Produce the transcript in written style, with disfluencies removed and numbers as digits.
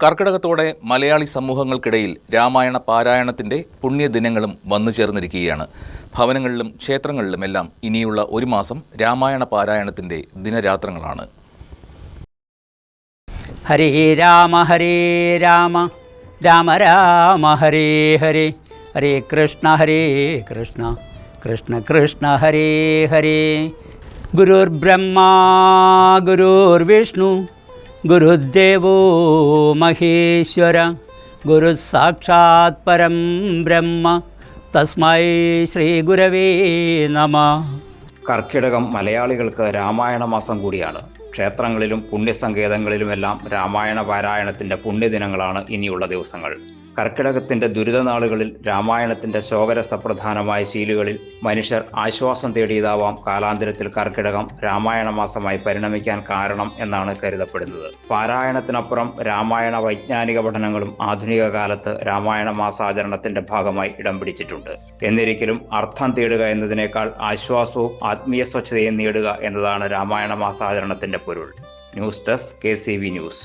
കർക്കിടകത്തോടെ മലയാളി സമൂഹങ്ങൾക്കിടയിൽ രാമായണ പാരായണത്തിൻ്റെ പുണ്യദിനങ്ങളും വന്നു ചേർന്നിരിക്കുകയാണ്. ഭവനങ്ങളിലും ക്ഷേത്രങ്ങളിലുമെല്ലാം ഇനിയുള്ള ഒരു മാസം രാമായണ പാരായണത്തിൻ്റെ ദിനരാത്രങ്ങളാണ്. ഹരേ രാമ രാമ രാമ ഹരേ ഹരേ, ഹരേ കൃഷ്ണ കൃഷ്ണ കൃഷ്ണ ഹരേ ഹരേ. ഗുരുർബ്രഹ്മാ ഗുരുർവിഷ്ണു ഗുരുദേവോ മഹേശ്വര, ഗുരു സാക്ഷാത് പരം ബ്രഹ്മ, തസ്മൈ ശ്രീ ഗുരവേ നമഃ. കർക്കിടകം മലയാളികൾക്ക് രാമായണ മാസം കൂടിയാണ്. ക്ഷേത്രങ്ങളിലും പുണ്യസങ്കേതങ്ങളിലുമെല്ലാം രാമായണ പാരായണത്തിൻ്റെ പുണ്യദിനങ്ങളാണ് ഇനിയുള്ള ദിവസങ്ങൾ. കർക്കിടകത്തിൻ്റെ ദുരിതനാളുകളിൽ രാമായണത്തിൻ്റെ ശോകരസപ്രധാനമായ ശീലുകളിൽ മനുഷ്യർ ആശ്വാസം തേടിയതാവാം കാലാന്തരത്തിൽ കർക്കിടകം രാമായണ മാസമായി പരിണമിക്കാൻ കാരണം എന്നാണ് കരുതപ്പെടുന്നത്. പാരായണത്തിനപ്പുറം രാമായണ വൈജ്ഞാനിക പഠനങ്ങളും ആധുനിക കാലത്ത് രാമായണ മാസാചരണത്തിൻ്റെ ഭാഗമായി ഇടം പിടിച്ചിട്ടുണ്ട്. എന്നിരിക്കലും അർത്ഥം തേടുക എന്നതിനേക്കാൾ ആശ്വാസവും ആത്മീയ സ്വച്ഛതയും നേടുക എന്നതാണ് രാമായണ മാസാചരണത്തിൻ്റെ പൊരുൾ. News desk KCV news.